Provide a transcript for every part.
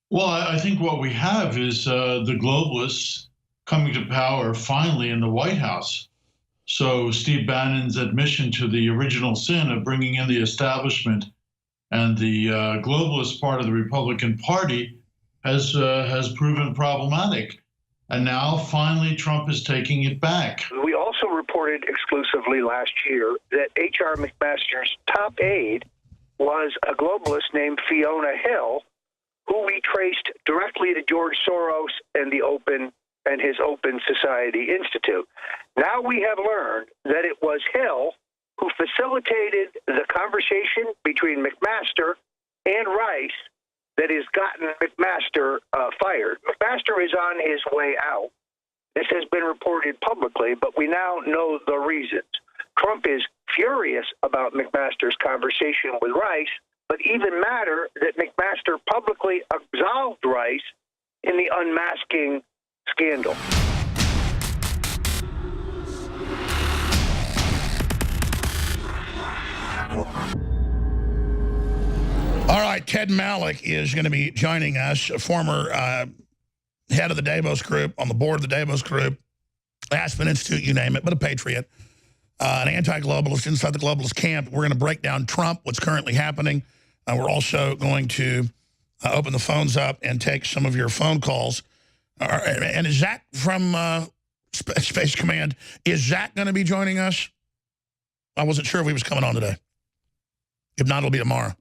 Well, I think what we have is the globalists coming to power finally in the White House. So Steve Bannon's admission to the original sin of bringing in the establishment and the globalist part of the Republican Party has proven problematic. And now finally Trump is taking it back. We also reported exclusively last year that H.R. McMaster's top aide was a globalist named Fiona Hill, who we traced directly to George Soros and his Open Society Institute. Now we have learned that it was Hill who facilitated the conversation between McMaster and Rice that has gotten McMaster fired. McMaster is on his way out. This has been reported publicly, but we now know the reasons. Trump is furious about McMaster's conversation with Rice, but even madder that McMaster publicly absolved Rice in the unmasking scandal. All right, Ted Malloch is going to be joining us, a former head of the Davos Group, on the board of the Davos Group, Aspen Institute, you name it, but a patriot, an anti-globalist inside the globalist camp. We're going to break down Trump, what's currently happening. We're also going to open the phones up and take some of your phone calls. And is Zach from Space Command, is Zach going to be joining us? I wasn't sure if he was coming on today. If not, it'll be tomorrow.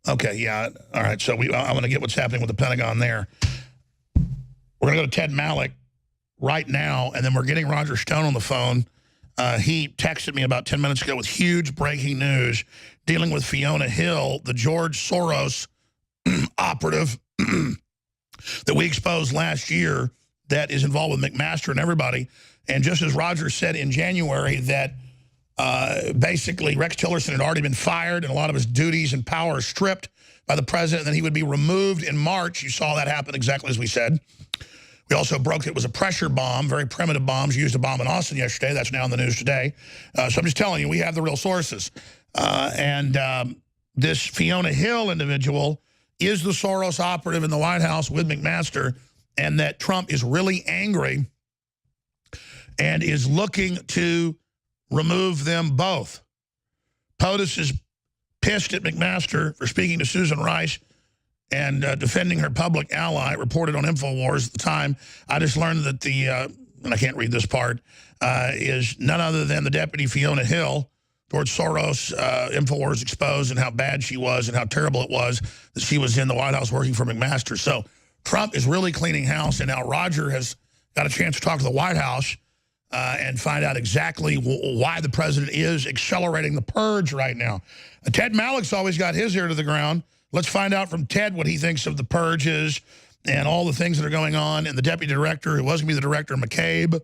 Okay, yeah. All right, so I want to get what's happening with the Pentagon there. We're going to go to Ted Malloch right now, and then we're getting Roger Stone on the phone. He texted me about 10 minutes ago with huge breaking news dealing with Fiona Hill, the George Soros operative that we exposed last year that is involved with McMaster and everybody. And just as Roger said in January that basically Rex Tillerson had already been fired and a lot of his duties and power stripped by the president, and then he would be removed in March. You saw that happen exactly as we said. We also broke it was a pressure bomb, very primitive bombs used to bomb in Austin yesterday. That's now in the news today. So I'm just telling you, we have the real sources. This Fiona Hill individual is the Soros operative in the White House with McMaster, and that Trump is really angry and is looking to remove them both. POTUS is pissed at McMaster for speaking to Susan Rice and defending her public ally, reported on Infowars at the time. I just learned that the, and I can't read this part, is none other than the deputy Fiona Hill. George Soros, Infowars exposed and how bad she was and how terrible it was that she was in the White House working for McMaster. So Trump is really cleaning house, and now Roger has got a chance to talk to the White House and find out exactly why the president is accelerating the purge right now. Ted Malloch's always got his ear to the ground. Let's find out from Ted what he thinks of the purges and all the things that are going on. And the deputy director, who was going to be the director, McCabe,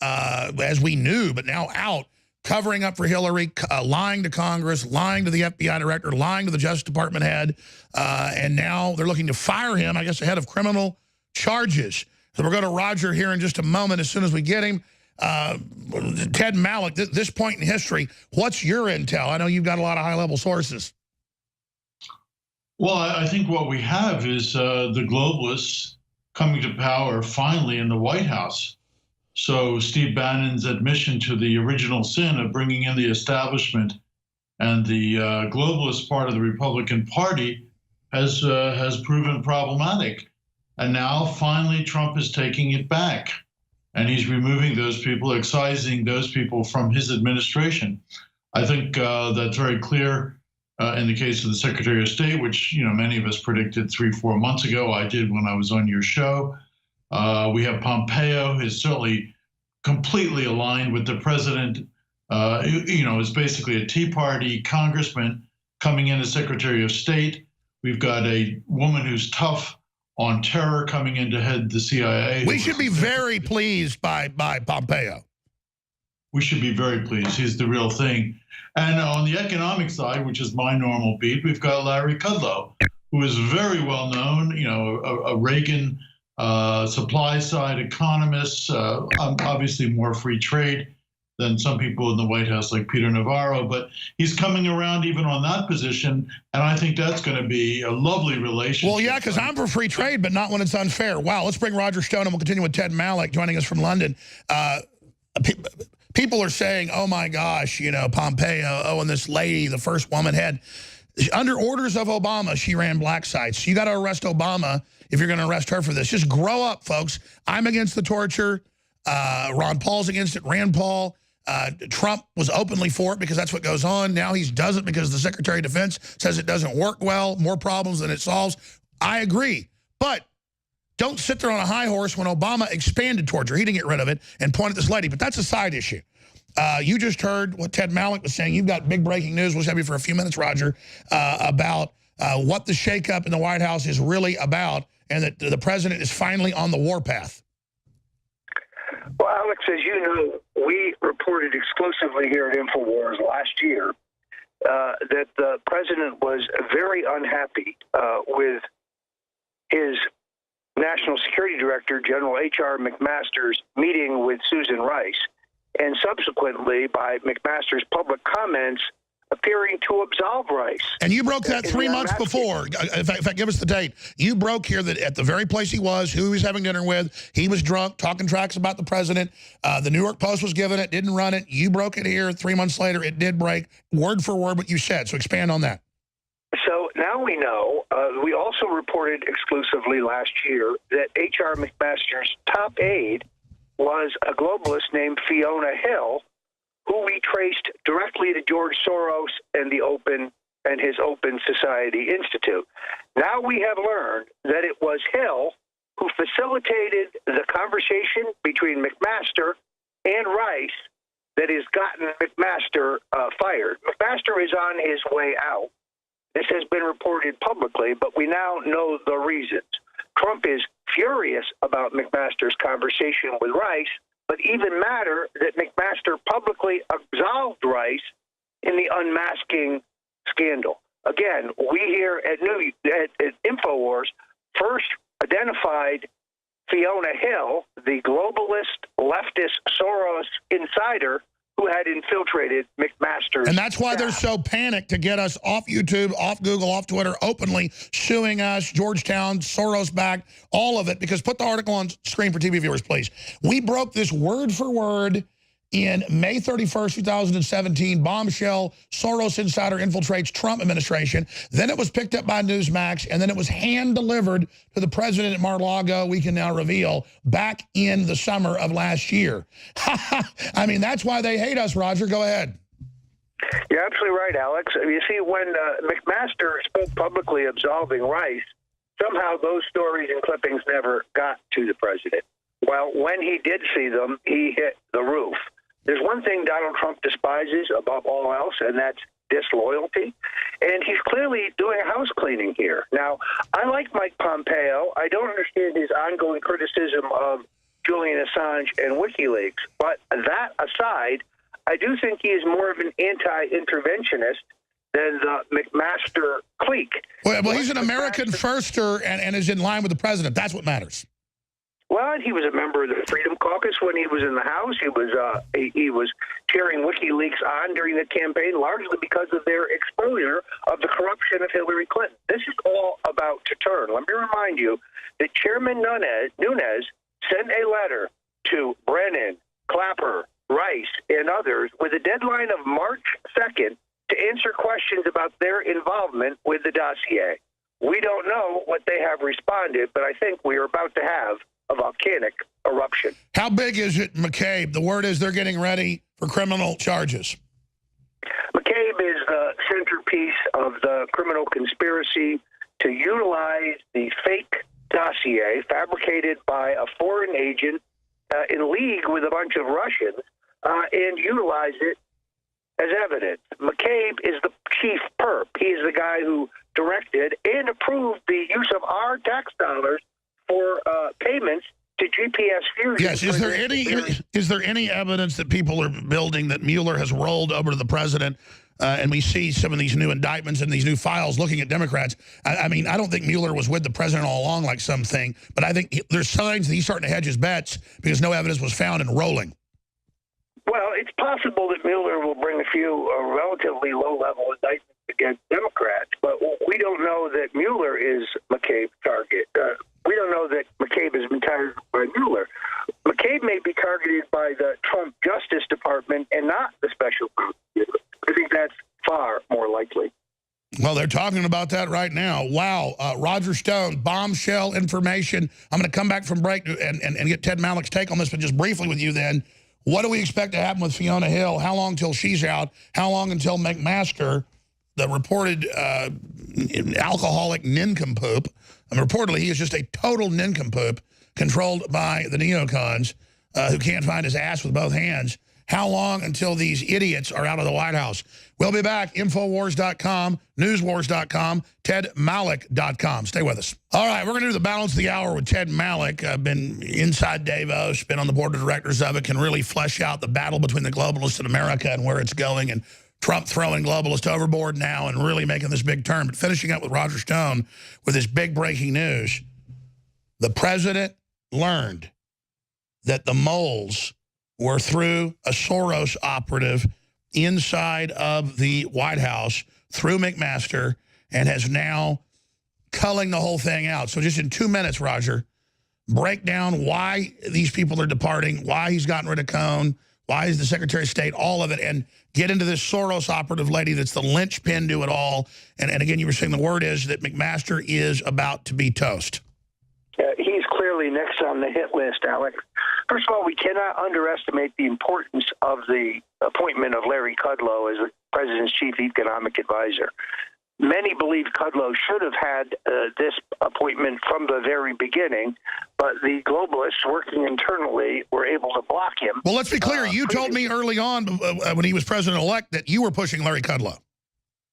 as we knew, but now out, covering up for Hillary, lying to Congress, lying to the FBI director, lying to the Justice Department head. And now they're looking to fire him, I guess, ahead of criminal charges. So we're going to Roger here in just a moment as soon as we get him. Ted Malloch, this point in history, what's your intel? I know you've got a lot of high-level sources. Well, I think what we have is the globalists coming to power finally in the White House. So Steve Bannon's admission to the original sin of bringing in the establishment and the globalist part of the Republican Party has proven problematic. And now finally Trump is taking it back. And he's removing those people, excising those people from his administration. I think that's very clear in the case of the Secretary of State, which many of us predicted 3-4 months ago. I did when I was on your show. We have Pompeo, who's certainly completely aligned with the president. Is basically a Tea Party congressman coming in as Secretary of State. We've got a woman who's tough on terror coming in to head the CIA. We should be very pleased by Pompeo. We should be very pleased. He's the real thing. And on the economic side, which is my normal beat, we've got Larry Kudlow, who is very well known, a Reagan supply side economist, obviously more free trade. than some people in the White House like Peter Navarro, but he's coming around even on that position, and I think that's going to be a lovely relationship. Well, yeah, because I'm for free trade, but not when it's unfair. Wow, let's bring Roger Stone, and we'll continue with Ted Malloch joining us from London. People are saying, oh, my gosh, you know, Pompeo, oh, and this lady, the first woman had, under orders of Obama, she ran black sites. You got to arrest Obama if you're going to arrest her for this. Just grow up, folks. I'm against the torture. Ron Paul's against it. Rand Paul. Trump was openly for it because that's what goes on. Now he doesn't because the Secretary of Defense says it doesn't work well, more problems than it solves. I agree. But don't sit there on a high horse when Obama expanded torture. He didn't get rid of it and point at this lady. But that's a side issue. You just heard what Ted Malloch was saying. You've got big breaking news. We'll have you for a few minutes, Roger, about what the shakeup in the White House is really about and that the president is finally on the warpath. Well, Alex, as you know, we reported exclusively here at Infowar last year that the president was very unhappy with his National Security Director, General H.R. McMaster's meeting with Susan Rice, and subsequently by McMaster's public comments appearing to absolve Rice. And you broke that 3 months before. In fact, give us the date. You broke here that at the very place he was, who he was having dinner with, he was drunk, talking tracks about the president. The New York Post was given it, didn't run it. You broke it here. 3 months later, it did break. Word for word what you said. So expand on that. So now we know, we also reported exclusively last year that H.R. McMaster's top aide was a globalist named Fiona Hill, who we traced directly to George Soros and his Open Society Institute. Now we have learned that it was Hill who facilitated the conversation between McMaster and Rice that has gotten McMaster fired. McMaster is on his way out. This has been reported publicly, but we now know the reasons. Trump is furious about McMaster's conversation with Rice, but even madder that McMaster publicly absolved Rice in the unmasking scandal. Again, we here at Infowar first identified Fiona Hill, the globalist, leftist Soros insider who had infiltrated McMaster's And that's why staff. they're so panicked to get us off YouTube, off Google, off Twitter, openly suing us, Georgetown, Soros back, all of it, because put the article on screen for TV viewers, please. We broke this word for word in May 31st, 2017, bombshell, Soros insider infiltrates Trump administration. Then it was picked up by Newsmax, and then it was hand-delivered to the president at Mar-a-Lago, we can now reveal, back in the summer of last year. I mean, that's why they hate us, Roger. Go ahead. You're absolutely right, Alex. You see, when McMaster spoke publicly absolving Rice, somehow those stories and clippings never got to the president. Well, when he did see them, he hit the roof. There's one thing Donald Trump despises above all else, and that's disloyalty. And he's clearly doing a house cleaning here. Now, I like Mike Pompeo. I don't understand his ongoing criticism of Julian Assange and WikiLeaks. But that aside, I do think he is more of an anti-interventionist than the McMaster clique. Well, he's an American firster and is in line with the president. That's what matters. Well, he was a member of the Freedom Caucus when he was in the House. He was cheering WikiLeaks on during the campaign, largely because of their exposure of the corruption of Hillary Clinton. This is all about to turn. Let me remind you that Chairman Nunes sent a letter to Brennan, Clapper, Rice, and others with a deadline of March 2nd to answer questions about their involvement with the dossier. We don't know what they have responded, but I think we are about to have a volcanic eruption. How big is it, McCabe? The word is they're getting ready for criminal charges. McCabe is the centerpiece of the criminal conspiracy to utilize the fake dossier fabricated by a foreign agent in league with a bunch of Russians and utilize it as evidence. McCabe is the chief perp. He is the guy who directed and approved the use of our tax dollars for payments to GPS Fusion. Yes, is there any evidence that people are building that Mueller has rolled over to the president, and we see some of these new indictments and these new files looking at Democrats? I mean, I don't think Mueller was with the president all along like something, but I think there's signs that he's starting to hedge his bets because no evidence was found and rolling. Well, it's possible that Mueller will bring a few relatively low-level indictments against Democrats, but we don't know that Mueller is McCabe's target. We don't know that McCabe has been targeted by Mueller. McCabe may be targeted by the Trump Justice Department and not the special prosecutor. I think that's far more likely. Well, they're talking about that right now. Wow. Roger Stone, bombshell information. I'm going to come back from break and get Ted Malloch's take on this, but just briefly with you then. What do we expect to happen with Fiona Hill? How long till she's out? How long until McMaster, the reported alcoholic nincompoop, reportedly he is just a total nincompoop controlled by the neocons who can't find his ass with both hands. How long until these idiots are out of the White House? We'll be back. Infowars.com, newswars.com, tedmalloch.com. Stay with us. All right, we're going to do the balance of the hour with Ted Malloch. I've been inside Davos, been on the board of directors of it, can really flesh out the battle between the globalists and America and where it's going, and Trump throwing globalists overboard now and really making this big turn. But finishing up with Roger Stone with this big breaking news, the president learned that the moles were through a Soros operative inside of the White House through McMaster and has now culling the whole thing out. So just in 2 minutes, Roger, break down why these people are departing, why he's gotten rid of Cohn, why is the Secretary of State, all of it, and get into this Soros operative lady that's the linchpin to it all. And again, you were saying the word is that McMaster is about to be toast. He's clearly next on the hit list, Alex. First of all, we cannot underestimate the importance of the appointment of Larry Kudlow as the president's chief economic advisor. Many believe Kudlow should have had this appointment from the very beginning, but the globalists working internally were able to block him. Well, let's be clear. You told me early on when he was president-elect that you were pushing Larry Kudlow.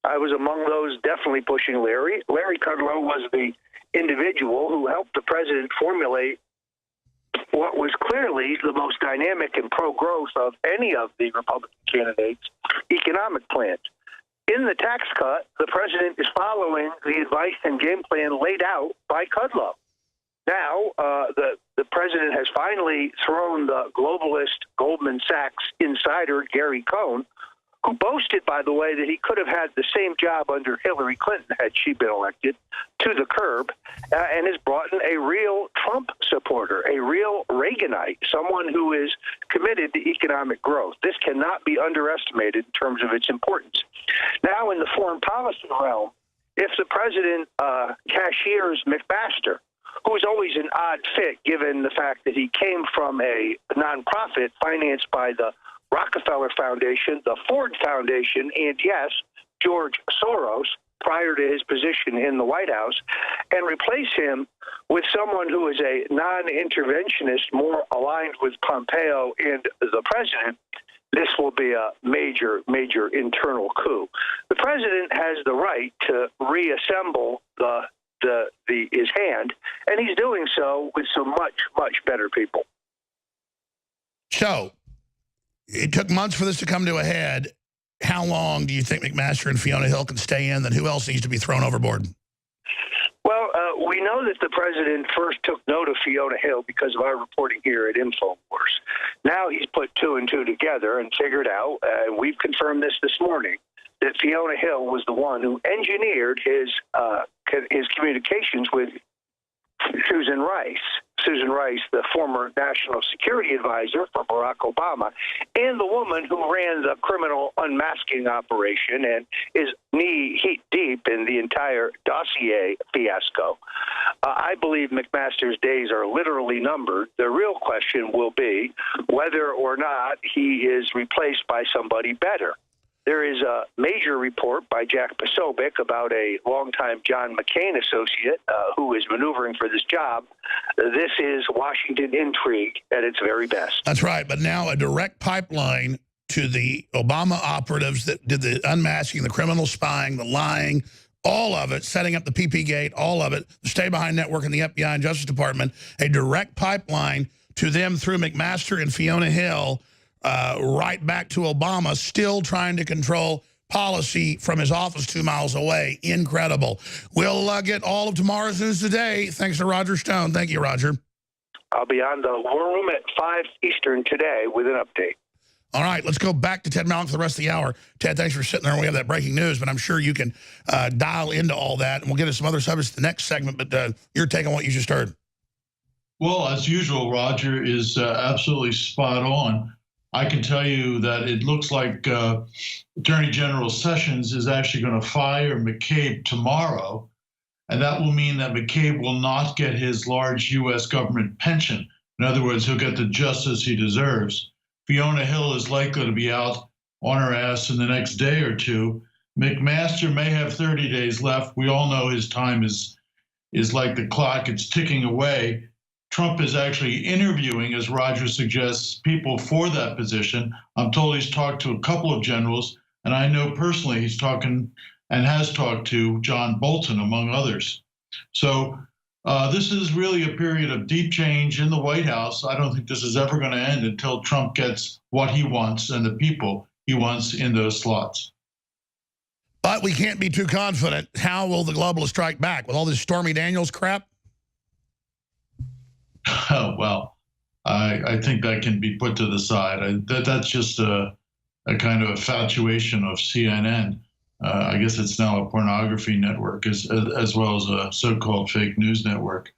I was among those definitely pushing Larry. Larry Kudlow was the individual who helped the president formulate what was clearly the most dynamic and pro-growth of any of the Republican candidates' economic plans. In the tax cut, the president is following the advice and game plan laid out by Kudlow. Now, the president has finally thrown the globalist Goldman Sachs insider Gary Cohn, who boasted, by the way, that he could have had the same job under Hillary Clinton had she been elected, to the curb, and has brought in a real Trump supporter, a real Reaganite, someone who is committed to economic growth. This cannot be underestimated in terms of its importance. Now, in the foreign policy realm, if the president cashiers McMaster, who is always an odd fit given the fact that he came from a nonprofit financed by the Rockefeller Foundation, the Ford Foundation, and yes, George Soros, prior to his position in the White House, and replace him with someone who is a non-interventionist, more aligned with Pompeo and the president, this will be a major, major internal coup. The president has the right to reassemble his hand, and he's doing so with some much, much better people. So, it took months for this to come to a head. How long do you think McMaster and Fiona Hill can stay in? Then who else needs to be thrown overboard? Well, we know that the president first took note of Fiona Hill because of our reporting here at Infowars. Now he's put two and two together and figured out, and we've confirmed this morning, that Fiona Hill was the one who engineered his communications with Susan Rice. Susan Rice, the former national security advisor for Barack Obama, and the woman who ran the criminal unmasking operation and is knee deep in the entire dossier fiasco. I believe McMaster's days are literally numbered. The real question will be whether or not he is replaced by somebody better. There is a major report by Jack Posobiec about a longtime John McCain associate who is maneuvering for this job. This is Washington intrigue at its very best. That's right, but now a direct pipeline to the Obama operatives that did the unmasking, the criminal spying, the lying, all of it, setting up the PP Gate, all of it, the Stay Behind Network and the FBI and Justice Department, a direct pipeline to them through McMaster and Fiona Hill, right back to Obama, still trying to control policy from his office 2 miles away. Incredible. We'll get all of tomorrow's news today. Thanks to Roger Stone. Thank you, Roger. I'll be on the War Room at 5 Eastern today with an update. All right, let's go back to Ted Malloch for the rest of the hour. Ted, thanks for sitting there. We have that breaking news, but I'm sure you can dial into all that, and we'll get into some other subjects the next segment, but your take on what you just heard. Well, as usual, Roger is absolutely spot on. I can tell you that it looks like Attorney General Sessions is actually going to fire McCabe tomorrow, and that will mean that McCabe will not get his large U.S. government pension. In other words, he'll get the justice he deserves. Fiona Hill is likely to be out on her ass in the next day or two. McMaster may have 30 days left. We all know his time is like the clock. It's ticking away. Trump is actually interviewing, as Roger suggests, people for that position. I'm told he's talked to a couple of generals, and I know personally he's talking and has talked to John Bolton, among others. So this is really a period of deep change in the White House. I don't think this is ever going to end until Trump gets what he wants and the people he wants in those slots. But we can't be too confident. How will the globalists strike back? With all this Stormy Daniels crap? Oh, well, I think that can be put to the side. That's just a kind of infatuation of CNN. I guess it's now a pornography network as well as a so-called fake news network.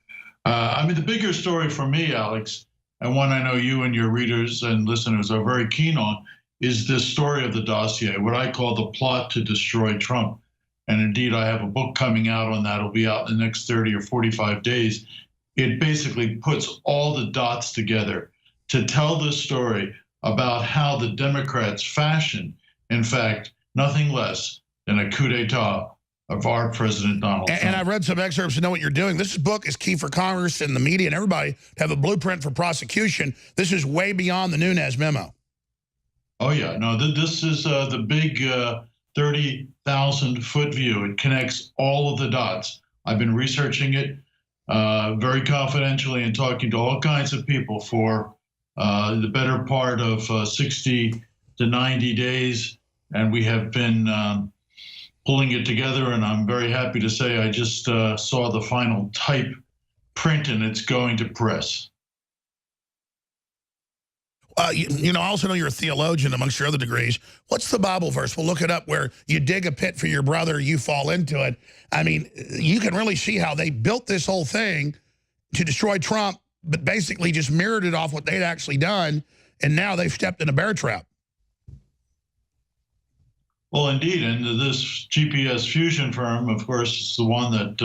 I mean, the bigger story for me, Alex, and one I know you and your readers and listeners are very keen on, is this story of the dossier, what I call the plot to destroy Trump. And indeed, I have a book coming out on that. It'll be out in the next 30 or 45 days. It basically puts all the dots together to tell the story about how the Democrats fashioned, in fact, nothing less than a coup d'etat of our President Donald Trump. And I've read some excerpts to know what you're doing. This book is key for Congress and the media and everybody to have a blueprint for prosecution. This is way beyond the Nunes memo. Oh, yeah. No, this is the big 30,000-foot view. It connects all of the dots. I've been researching it very confidentially and talking to all kinds of people for the better part of 60 to 90 days. And we have been pulling it together, and I'm very happy to say I just saw the final type print, and it's going to press. You know, I also know you're a theologian amongst your other degrees. What's the Bible verse? We'll look it up where you dig a pit for your brother, you fall into it. I mean, you can really see how they built this whole thing to destroy Trump, but basically just mirrored it off what they'd actually done, and now they've stepped in a bear trap. Well, indeed, and this GPS fusion firm, of course, is the one that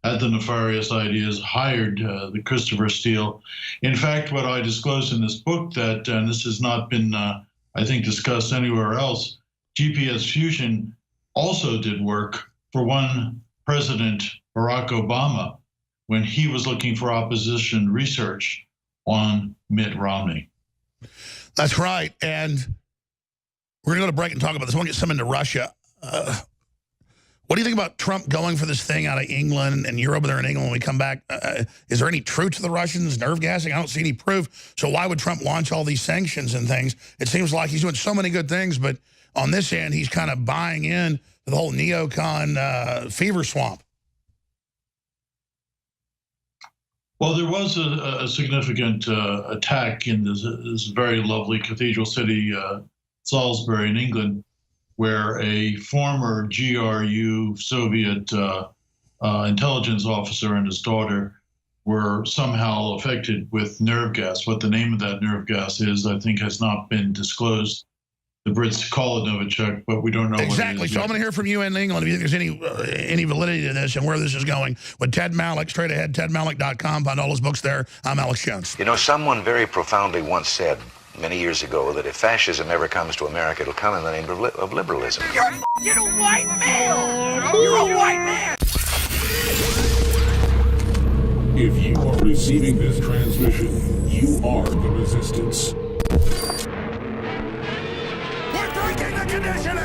had the nefarious ideas, hired the Christopher Steele. In fact, what I disclosed in this book that, and this has not been, I think, discussed anywhere else, GPS fusion also did work for one President Barack Obama when he was looking for opposition research on Mitt Romney. That's right, and we're going to go to break and talk about this. I want to get some into Russia. What do you think about Trump going for this thing out of England, and you're over there in England when we come back? Is there any truth to the Russians nerve gassing? I don't see any proof. So why would Trump launch all these sanctions and things? It seems like he's doing so many good things, but on this end, he's kind of buying in to the whole neocon fever swamp. Well, there was a significant attack in this very lovely cathedral city, Salisbury in England, where a former GRU Soviet intelligence officer and his daughter were somehow affected with nerve gas. What the name of that nerve gas is, I think, has not been disclosed. The Brits call it Novichok, but we don't know exactly. What it is so I'm going to hear from you in England if you think there's any validity to this and where this is going. With Ted Malloch, straight ahead, tedmalloch.com. Find all his books there. I'm Alex Jones. You know, someone very profoundly once said many years ago that if fascism ever comes to America, it'll come in the name of liberalism. You're a white man! You're a white man! If you are receiving this transmission, you are the resistance.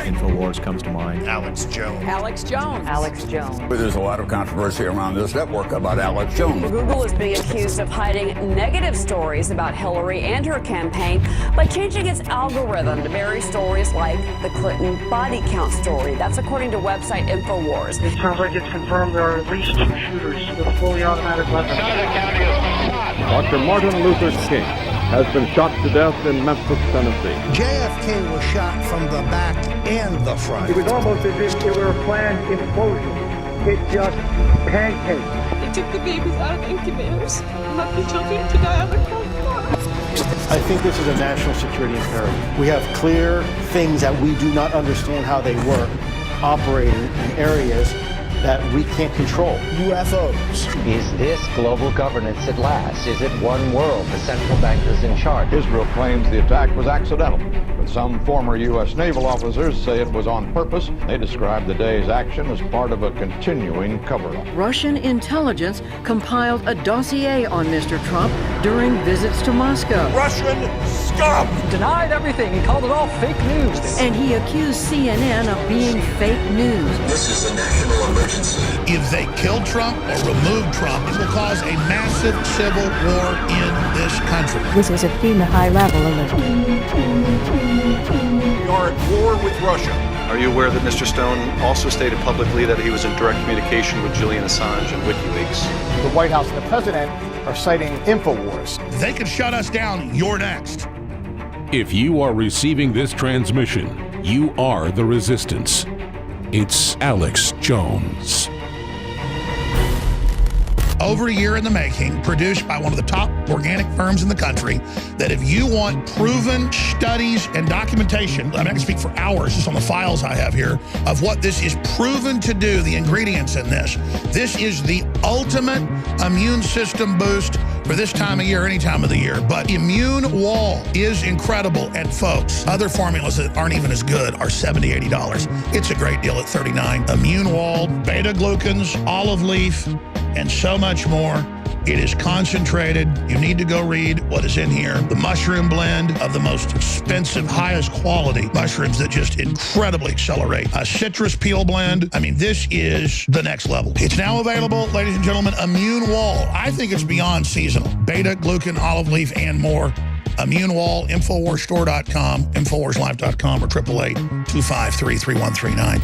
Infowars comes to mind. Alex Jones. Alex Jones. Alex Jones. There's a lot of controversy around this network about Alex Jones. Google is being accused of hiding negative stories about Hillary and her campaign by changing its algorithm to bury stories like the Clinton body count story. That's according to website Infowars. It sounds like it's confirmed there are at least 2 shooters with fully automatic weapons. Dr. Martin Luther King has been shot to death in Memphis, Tennessee. JFK was shot from the back and the front. It was almost as if it were a planned implosion. It just pancaked. They took the babies out of the incubators and left the children to die on the cold floor. I think this is a national security imperative. We have clear things that we do not understand how they work, operating in areas that we can't control. UFOs. Is this global governance at last? Is it one world, the central bankers in charge? Israel claims the attack was accidental, but some former U.S. naval officers say it was on purpose. They describe the day's action as part of a continuing cover-up. Russian intelligence compiled a dossier on Mr. Trump during visits to Moscow. Russian scum! Denied everything. He called it all fake news. And he accused CNN of being fake news. This is a national emergency. If they kill Trump or remove Trump, it will cause a massive civil war in this country. This is a FEMA high-level alert. We are at war with Russia. Are you aware that Mr. Stone also stated publicly that he was in direct communication with Julian Assange and WikiLeaks? The White House and the President are citing Infowars. They could shut us down. You're next. If you are receiving this transmission, you are the resistance. It's Alex Jones. Over a year in the making, produced by one of the top organic firms in the country, that if you want proven studies and documentation, I mean, I can speak for hours just on the files I have here, of what this is proven to do, the ingredients in this. This is the ultimate immune system boost for this time of year, any time of the year. But Immune Wall is incredible. And folks, other formulas that aren't even as good are $70, $80. It's a great deal at $39. Immune Wall, beta-glucans, olive leaf, and so much more. It is concentrated. You need to go read what is in here. The mushroom blend of the most expensive, highest quality mushrooms that just incredibly accelerate. A citrus peel blend. I mean, this is the next level. It's now available, ladies and gentlemen, Immune Wall. I think it's beyond seasonal. Beta, glucan, olive leaf, and more. Immune Wall, InfoWarsStore.com, InfoWarsLife.com, or 888-253-3139.